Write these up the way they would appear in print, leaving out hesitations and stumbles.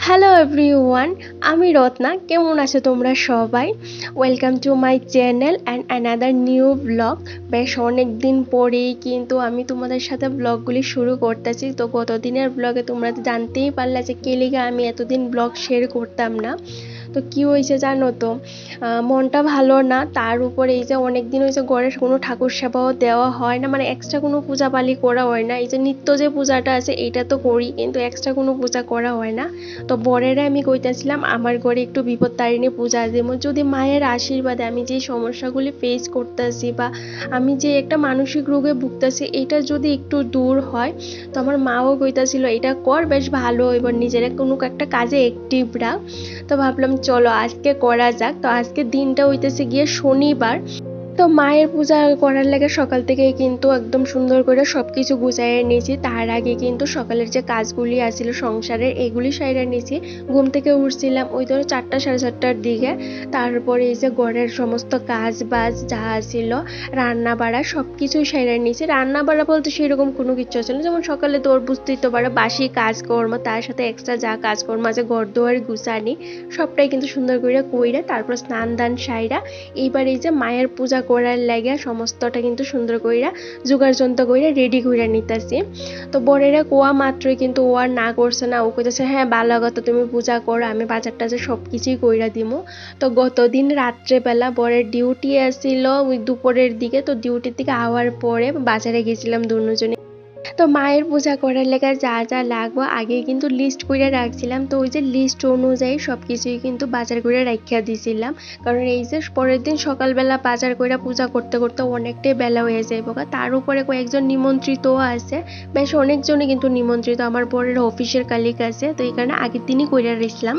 Hello everyone, আমি রত্না। কেমন আছো তোমরা সবাই? Welcome to my channel and another new blog. বেশ অনেক দিন পরেই কিন্তু আমি তোমাদের সাথে ব্লগগুলি শুরু করতেছি। তো গত দিনের ব্লগে তোমরা তো জানতেই পারলে যে কে লিগে আমি এতদিন ব্লগ শেয়ার করতাম না। তো কি হয়েছে জানো তো, মনটা ভালো না, তার উপরে এই যে অনেক দিন হয়েছে ঘরের কোনো ঠাকুর সেবাও দেওয়া হয় না, মানে এক্সট্রা কোনো পূজা পালি করা হয় না। এই যে নিত্য যে পূজাটা আছে এইটা তো করি, কিন্তু এক্সট্রা কোনো পূজা করা হয় না। তো বরেরা আমি কইতেছিলাম আমার ঘরে একটু বিপদ তারিণী পূজা দেবো, যদি মায়ের আশীর্বাদে আমি যে সমস্যাগুলি ফেস করতেছি বা আমি যে একটা মানসিক রোগে ভুগতেছি এটা যদি একটু দূর হয়। তো আমার মাও কইতাছিল এটা কর, বেশ ভালো, এবার নিজের কোনো একটা কাজে অ্যাক্টিভ রাখ। তো ভাবলাম চলো আজকে করা যাক। তো আজকে দিনটা হইতেছে গিয়ে শনিবার। তো মায়ের পূজা করার লাগে সকাল থেকেই কিন্তু একদম সুন্দর করে সব কিছু গুছাইয়ে নিয়েছি। তার আগে কিন্তু সকালের যে কাজগুলি আছিল সংসারের এগুলি সাইরা নিয়েছি। ঘুম থেকে উঠছিলাম ওই ধরো 4টা সাড়ে 4টার দিকে। তারপরে এই যে ঘরের সমস্ত কাজ বাজ যা ছিল, রান্না বাড়া সব কিছুই সাইরা নিয়েছি। রান্না বাড়া বলতে সেরকম কোনো কিছু ছিল না, যেমন সকালে তোর বুঝতেই তো পারো বাসি কাজকর্ম, তার সাথে এক্সট্রা যা কাজকর্ম আছে ঘর দুয়ার গুছানি সবটাই কিন্তু সুন্দর করে কইরা তারপর স্নান দান সাইরা এইবার এই যে মায়ের পূজা করার লাগে সমস্তটা কিন্তু সুন্দর কইরা জোগাড় যন্ত্র কইরা রেডি কইরা নিতেছি। তো বরেরা কোয়া মাত্রই কিন্তু ও আর না করছে না, ও কইতেছে হ্যাঁ ভালো কথা, তুমি পূজা করো, আমি বাজার টাজার সব কিছুই কইরা দিমু। তো গতদিন রাত্রেবেলা বরের ডিউটি আসছিল ওই দুপুরের দিকে, তো ডিউটির থেকে আওয়ার পরে বাজারে গেছিলাম দুজনে। তো মায়ের পূজা করার লেগে যা যা লাগবো আগে কিন্তু লিস্ট করে রাখছিলাম। তো ওই যে লিস্ট অনুযায়ী সব কিছুই কিন্তু বাজার করে রাখিয়া দিছিলাম, কারণ এই যে পরের দিন সকালবেলা বাজার করে পূজা করতে করতে অনেকটাই বেলা হয়ে যাইব। তার উপরে কয়েকজন নিমন্ত্রিতও আছে, বেশ অনেকজনই কিন্তু নিমন্ত্রিত, আমার পরের অফিসের কালিগ আছে, তো এই কারণে আগের দিনই করে রেখলাম।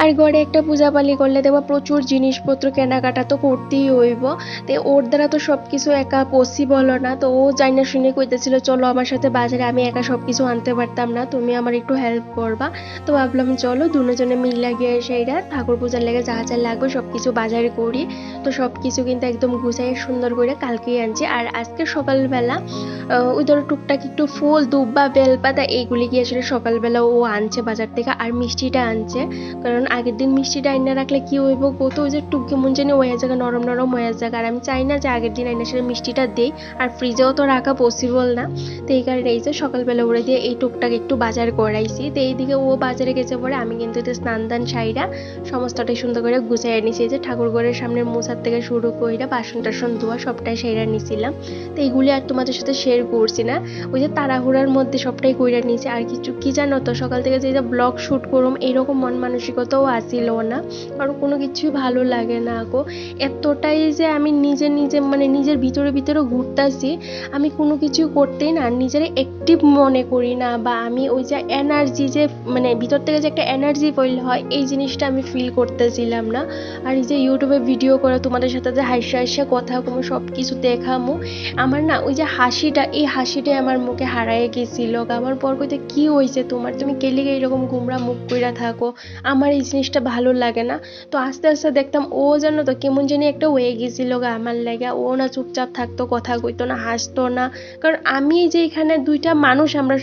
আর ঘরে একটা পূজা পালি করলে দেখবা প্রচুর জিনিসপত্র কেনাকাটা তো করতেই হইব। তো ওর দ্বারা তো সব কিছু একা পসিবল না। তো ও যাই না শুনে কইতেছিল চলো আমার সাথে বাজারে, আমি একা সব কিছু আনতে পারতাম না, তুমি আমার একটু হেল্প করবা। তো ভাবলাম চলো দুজনে মিল লাগিয়ে সেইটা ঠাকুর পূজার লেগে যা যা লাগবে সব কিছু বাজারে করি। তো সব কিছু কিন্তু একদম গুছাই সুন্দর করে কালকেই আনছি। আর আজকে সকালবেলা ওই ধরো টুকটাক একটু ফুল দুব্বা বা বেলপাতা এইগুলি গিয়ে আসলে সকালবেলা ও আনছে বাজার থেকে, আর মিষ্টিটা আনছে। কারণ আগের দিন মিষ্টিটা আইনা রাখলে কি হইব কত, ওই যে টুকি মন জানি হয়ে জায়গা নরম নরম হয়ে জায়গা, আর আমি চাই না যে আগের দিন আইনা সেটা মিষ্টিটা দেই, আর ফ্রিজেও তো রাখা পসিবল না। তো এই কারণে এই যে সকালবেলা উড়ে দিয়ে এই টুকটাক একটু বাজার করাইছি। তো এইদিকে ও বাজারে গেছে পরে আমি কিন্তু এতে স্নান দান সাইরা সমস্তটাই সুন্দর করে গুছাইয়া নিছি। এই যে ঠাকুর ঘরের সামনের মোছার থেকে শুরু কইরা বাসন টাসন ধোয়া সবটাই সাইরা নিছিলাম। তো এইগুলি আর তোমাদের সাথে শেয়ার করছি না, ওই যে তাড়াহুড়ার মধ্যে সবটাই কইরা নিয়েছি। আর কিছু কি জানো তো, সকাল থেকে যে ব্লগ শ্যুট করুম এইরকম মন মানসিকতাও আসিল না, কারণ কোনো কিছুই ভালো লাগে না গো। এতটাই যে আমি নিজে নিজে মানে নিজের ভিতরে ভিতরে ঘুরতাছি, আমি কোনো কিছু করতেই না নিজের অ্যাক্টিভ মনে করি না, বা আমি ওই যে এনার্জি যে মানে ভিতর থেকে যে একটা এনার্জি ফিল হয় এই জিনিসটা আমি ফিল করতেছিলাম না। আর এই যে ইউটিউবে ভিডিও করা তোমাদের সাথে যে হাসা হাসা কথা কোনো সব কিছু দেখামো, আমার না ওই যে হাসিটা, এই হাসিটাই আমার মুখে হারায় গেছিল। আমার পর কইতে কি হয়েছে তোমার, তুমি কেলিগে এরকম গুমরা মুখ কইরা থাকো, আমার এই জিনিসটা ভালো লাগে না। তো আস্তে আস্তে দেখতাম ও জানো তো কেমন জানি একটা হয়ে গেছিল গা আমার লাগে, ও না চুপচাপ থাকতো, কথা কইতো না, হাসতো না। কারণ আমি যে এখানে দুইটা মানুষ আমরা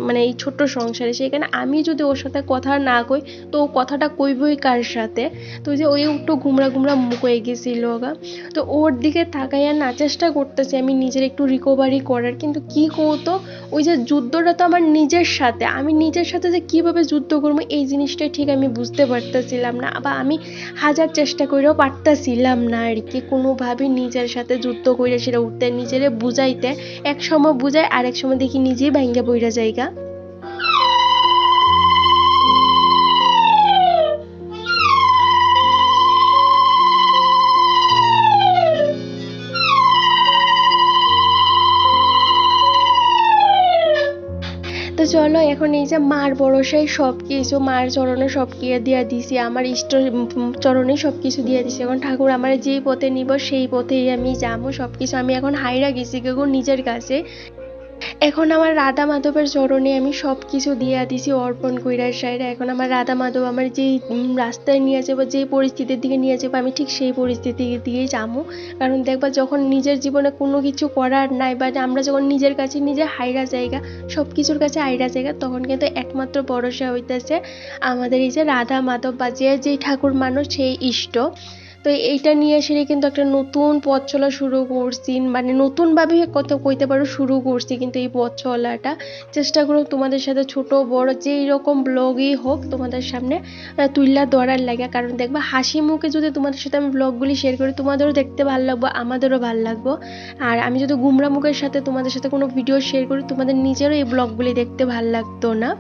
মানে এই ছোট্ট সংসারে, সেখানে আমি যদি ওর সাথে কথা না কই তো ও কথাটা কইবই কার সাথে। তো যে ওই একটু ঘুমরা ঘুমরা মুখ হয়ে গেছিল গা। তো ওর দিকে তাকাইয়া না চেষ্টা করতেছি আমি নিজের একটু রিকভারি করার, কিন্তু কি হতো ওই যে যুদ্ধটা তো আমার নিজের সাথে, আমি নিজের সাথে যে কিভাবে যুদ্ধ করবো এই জিনিসটাই ঠিক আমি বুঝতে পারতেছিলাম না, বা আমি হাজার চেষ্টা করেও পারতেছিলাম না আর কি কোনোভাবে নিজের সাথে যুদ্ধ করে সেটা উঠতে নিজেরে বুঝাইতে। এক সময় বুঝাই আর এক সময় দেখি নিজেই ভাঙ্গা পইরা জায়গা। তো চলো এখন এই যে মার ভরসায় সব কিছু, মার চরণে সব কিছু দিয়ে দিছি, আমার ইষ্ট চরণে সব কিছু দিয়ে দিছি। এখন ঠাকুর আমার যেই পথে নিব সেই পথেই আমি যাবো, সব কিছু আমি এখন হাইরা গেছি গো নিজের কাছে। এখন আমার রাধা মাধবের চরণে আমি সব কিছু দিয়া দিছি অর্পণ কইরার সাইডে। এখন আমার রাধা মাধব আমার যেই রাস্তায় নিয়ে যাবো, যেই পরিস্থিতির দিকে নিয়ে যাবো, আমি ঠিক সেই পরিস্থিতির দিকেই যাবো। কারণ দেখবা যখন নিজের জীবনে কোনো কিছু করার নাই বা আমরা যখন নিজের কাছে নিজে হাইরা জায়গা, সব কিছুর কাছে হাইরা জায়গা, তখন কিন্তু একমাত্র ভরসা হইতেছে আমাদের এই যে রাধা মাধব বা যে যেই ঠাকুর মানুষ সেই ইষ্ট। তো এইটা নিয়ে এসে কিন্তু একটা নতুন পথ চলা শুরু করছি, মানে নতুনভাবে কথা কইতে পারো শুরু করছি। কিন্তু এই পথ চলাটা চেষ্টা করো তোমাদের সাথে ছোট বড় যেই রকম ব্লগই হোক তোমাদের সামনে তুইলা ধরার লাগে। কারণ দেখবা হাসি মুখে যদি তোমাদের সাথে আমি ব্লগগুলি শেয়ার করি, তোমাদেরও দেখতে ভালো লাগবো, আমাদেরও ভালো লাগবো। আর আমি যদি গুমরা মুখের সাথে তোমাদের সাথে কোনো ভিডিও শেয়ার করি, তোমাদের নিজেরও এই ব্লগগুলি দেখতে ভালো লাগতো না।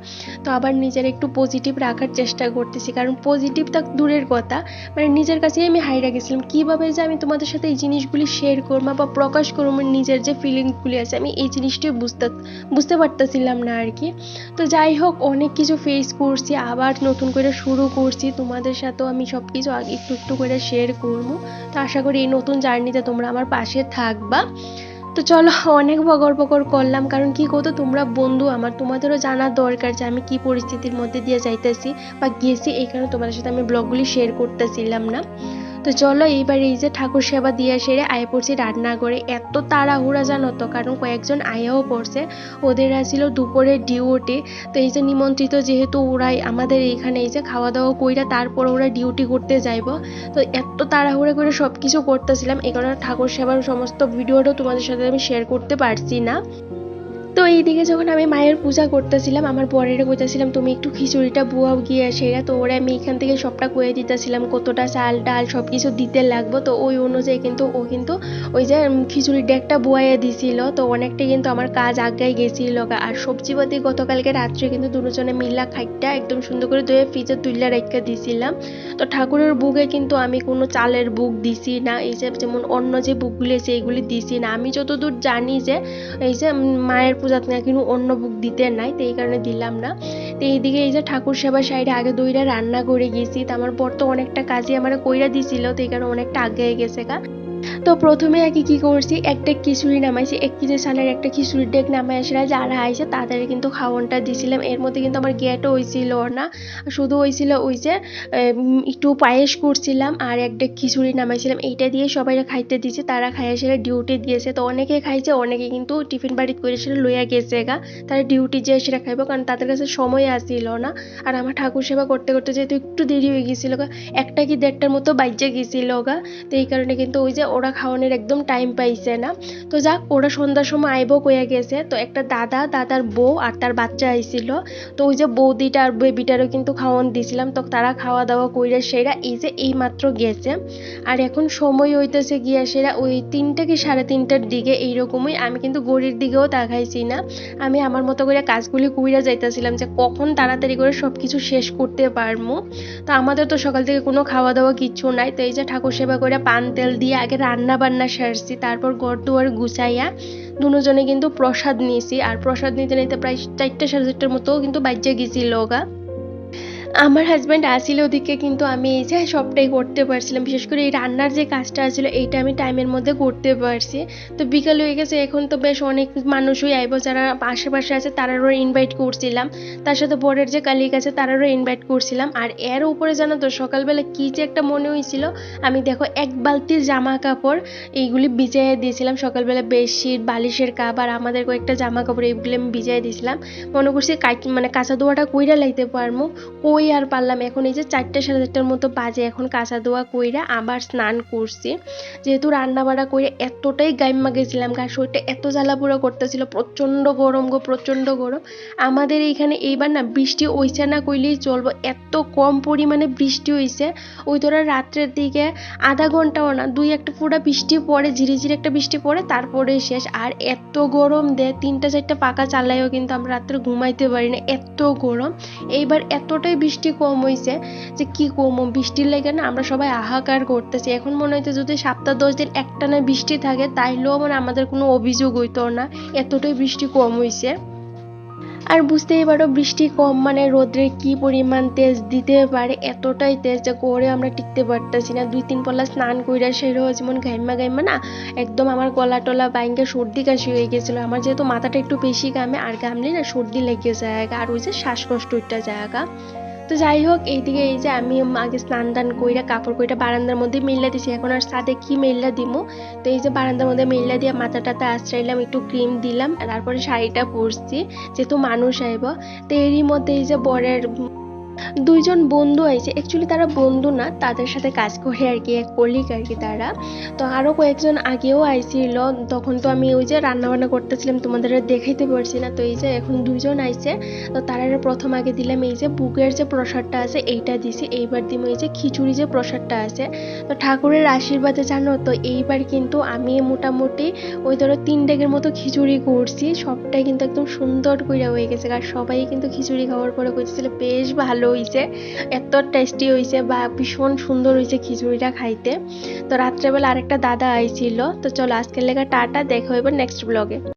তো আবার নিজের একটু পজিটিভ রাখার চেষ্টা করতেছি, কারণ পজিটিভ তা দূরের কথা, মানে নিজের কাছেই আমি হাইরা গেছিলাম কিভাবে যে আমি তোমাদের সাথে এই জিনিসগুলি শেয়ার করবো বা প্রকাশ করবো, আমার নিজের যে ফিলিংসগুলি আছে আমি এই জিনিসটাই বুঝতে পারতেছিলাম না আর কি। তো যাই হোক, অনেক কিছু ফেস করছি, আবার নতুন করে শুরু করছি, তোমাদের সাথেও আমি সব কিছু আগে একটু একটু করে শেয়ার করবো। তো আশা করি এই নতুন জার্নিতে তোমরা আমার পাশে থাকবা। তো চলো, অনেক বকর করলাম, কারণ কি করতো তোমরা বন্ধু আমার, তোমাদেরও জানার দরকার যে আমি কি পরিস্থিতির মধ্যে দিয়ে যাইতেছি বা গেছি, এই কারণে তোমাদের সাথে আমি ব্লগগুলি শেয়ার করতেছিলাম না। তো চলো এইবার এই যে ঠাকুর সেবা দিয়ে সেরে আয় পড়ছি রান্না করে। এত তাড়াহুড়া জানো তো, কারণ কয়েকজন আয়াও পড়ছে, ওদের আসছিল দুপুরের ডিউটি। তো এই যে নিমন্ত্রিত যেহেতু ওরাই আমাদের এইখানে এই যে খাওয়া দাওয়া কইরা তারপর ওরা ডিউটি করতে যাইব। তো এত তাড়াহুড়া করে সব কিছু করতেছিলাম, এই কারণে ঠাকুর সেবার সমস্ত ভিডিওটাও তোমাদের সাথে আমি শেয়ার করতে পারছি না। তো এইদিকে যখন আমি মায়ের পূজা করতেছিলাম, আমার বরের কইতাছিলাম তুমি একটু খিচুড়িটা বুয়াও গিয়ে সেরা। তো ওরা আমি এখান থেকে সবটা কয়ে দিতেছিলাম কতটা চাল ডাল সব কিছু দিতে লাগবো। তো ওই অনুযায়ী কিন্তু ও কিন্তু ওই যে খিচুড়ির ডেকটা বুয়াইয়া দিছিল। তো অনেকটা কিন্তু আমার কাজ আগাই গেছিল। আর সবজিপাতি গতকালকে রাত্রে কিন্তু দুজনে মিল্লা খাইটা একদম সুন্দর করে ধুয়ে ফ্রিজে তুইলা রেখে দিছিলাম। তো ঠাকুরের বুকে কিন্তু আমি কোনো চালের বুক দিছি না, এই যে যেমন অন্য যে বুকগুলি আছে এইগুলি দিছি না। আমি যতদূর জানি যে এই যে মায়ের পূজাতে না কিন্তু অন্য বুক দিতে নাই, তো এই কারণে দিলাম না। তো এইদিকে এই যে ঠাকুর সেবার সাইডে আগে দইরা রান্না করে গেছি। তো আমার বর তো অনেকটা কাজই আমার কইরা দিছিল, তো এই কারণে অনেকটা আগে গেছে গা। তো প্রথমে আর কি করছি, একটা খিচুড়ি নামাইছি, 1 কেজি চালের একটা খিচুড়ির ডেক নামাই আসলে যারা আইছে তাদের কিন্তু খাওয়ানটা দিছিলাম। এর মধ্যে কিন্তু আমার গেটও হয়েছিল না, শুধু হয়েছিল ওই যে একটু পায়েস করছিলাম আর এক ডেক খিচুড়ি নামাইছিলাম, এইটা দিয়ে সবাই খাইতে দিছে। তারা খাইয়া সেটা ডিউটি দিয়েছে। তো অনেকে খাইছে, অনেকে কিন্তু টিফিন বাড়িতে করে সেটা লইয়া গেছে গা, তারা ডিউটি যেয়ে সেটা খাইব, কারণ তাদের কাছে সময় আসছিল না। আর আমার ঠাকুর সেবা করতে করতে যেহেতু একটু দেরি হয়ে গেছিল গা, 1টা কি 1:30টার মতো বাইজে গেছিল গা। তো এই কারণে কিন্তু ওই যে ওরা খাওয়ানোর একদম টাইম পাইছে না। তো যাক, ওরা সন্ধ্যার সময় আইবো কইয়া গেছে। তো একটা দাদার বউ আর তার বাচ্চা আইছিল। তো ওই যে বৌদিটা আর বেবিটারও কিন্তু খাওয়ান দিছিলাম। তো তারা খাওয়া দাওয়া কইরা সেরা এই যে এই মাত্র গেছে। আর এখন সময় হইতেছে গিয়া সেরা ওই 3টা কি 3:30টার দিকে এইরকমই। আমি কিন্তু ঘড়ির দিকেও তাকাইছি না, আমি আমার মতো করে কাজগুলি কইরা যাইতেছিলাম যে কখন তাড়াতাড়ি করে সব কিছু শেষ করতে পারবো। তো আমাদের তো সকাল থেকে কোনো খাওয়া দাওয়া কিচ্ছু নাই। তো এই যে ঠাকুর সেবা করে পান তেল দিয়ে আগে রান্না বান্না সারছি, তারপর ঘর দুয়ার গুছাইয়া দুজনে কিন্তু প্রসাদ নিয়েছি। আর প্রসাদ নিতে নিতে প্রায় 4টা 4:30টার মতো কিন্তু বাজ্যে গেছিল গা। আমার হাজব্যান্ড আসিল ওদিকে, কিন্তু আমি এই যে সবটাই করতে পারছিলাম, বিশেষ করে এই রান্নার যে কাজটা আছিল এইটা আমি টাইমের মধ্যে করতে পারছি। তো বিকাল হয়ে গেছে, এখন তো বেশ অনেক মানুষই আইব, যারা আশেপাশে আছে তারারও ইনভাইট করছিলাম, তার সাথে বরের যে কালিগ আছে তারারও ইনভাইট করছিলাম। আর এর উপরে জানো তো সকালবেলা কি যে একটা মনে হয়েছিল, আমি দেখো 1 বালতি জামা কাপড় এইগুলি ভিজাইয়া দিয়েছিলাম সকালবেলা, বেডশিট বালিশের কাবার আমাদের কয়েকটা জামা কাপড় এইগুলি আমি ভিজাই দিয়েছিলাম। মনে করছি মানে কাঁচা ধোয়াটা কইরা লাইতে পারবো, কই আর পারলাম। এখন এই যে 4টা 4:30টার মতো বাজে, এখন কাঁচা ধোয়া কইরা আবার স্নান করছি। যেহেতু রান্না বাড়া করে এতটাই গাইম্মা গেছিলাম, গা শরীরটা এত জ্বালাপোড়া করতেছিল, প্রচন্ড গরম গো, প্রচন্ড গরম। আমাদের এইখানে এইবার না বৃষ্টি হইছে না কইলেই চলবো, এত কম পরিমাণে বৃষ্টি হইছে। ওই ধরো রাত্রের দিকে আধা ঘন্টাও না, 2-1 ফোঁটা বৃষ্টি পড়ে, ঝিরিঝিরি একটা বৃষ্টি পড়ে, তারপরে শেষ। আর এত গরম দেয়, 3টা 4টা পাকা চালাইও কিন্তু আমরা রাত্রে ঘুমাইতে পারি না, এত গরম। এইবার এতটাই বৃষ্টি কম হইছে যে কি কম, বৃষ্টির লাগে না আমরা সবাই হাহাকার করতেছি। এখন মনে হইতে যদি 7-10 দিন একটানা বৃষ্টি থাকে তাইলেও মানে আমাদের কোনো অভিযোগ হইতো না, এতটাই বৃষ্টি কম হইছে। আর বুঝতেই পারো বৃষ্টি কম মানে রোদ্রের কি পরিমাণ তেজ দিতে পারে, এতটাই তেজ যে ঘরে আমরা টিকতে পারতেছি না। 2-3 পলা স্নান কইরা সেরেও যেমন ঘাইমা ঘাইমা না একদম আমার গলা টলা বাইঙ্গা সর্দি কাশি হয়ে গেছিল। আমার যেহেতু মাথাটা একটু বেশি ঘামে, আর ঘামলে না সর্দি লেগে যায় আর ওই যে শ্বাসকষ্ট একটা জায়গা। তো যাই হোক, এইদিকে এই যে আমি আগে স্নান টান কইরা কাপড় কইরা বারান্দার মধ্যে মেললা দিছি, এখন আর ছাদে কি মেললা দিমু। তো এই যে বারান্দার মধ্যে মেললা দিয়ে মাথা টাথা আশ্রাইলাম, একটু ক্রিম দিলাম, তারপরে শাড়িটা পরছি যেহেতু মানুষ আইব। তো এরই মধ্যে এই যে বরের ২ জন বন্ধু আইছে। অ্যাকচুয়ালি তারা বন্ধু না, তাদের সাথে কাজ করে আরকি, এক কলিগ আরকি তারা। তো আরো কয়েকজন আগেও আইছিল। তখন তো আমি ওই যে রান্না-বান্না করতেছিলাম, তোমাদের আর দেখাইতে পারছি না। তো এই যে এখন ২ জন আইছে। তো তারারে প্রথম আগে দিলাম এই যে বুকের যে প্রসাদটা আছে এইটা দিছি। এইবার দিমু এই যে খিচুড়ি যে প্রসাদটা আছে। তো ঠাকুরের আশীর্বাদে জানো তো এইবার কিন্তু আমি মোটামুটি ওই ধরো ৩ ডেগের মতো খিচুড়ি করছি। সবটাই কিন্তু একদম সুন্দর কইরা হয়ে গেছে। আর সবাই কিন্তু খিচুড়ি খাওয়ার পরে কইতেছিল বেশ ভালো হইছে, এত টেস্টি হইছে বা ভীষণ সুন্দর হইছে খিচুড়িটা খাইতে। তো রাত্রেবেলা আরেকটা দাদা আইছিল। তো চলো আজকের লেগা টাটা, দেখা হইব নেক্সট ব্লগে।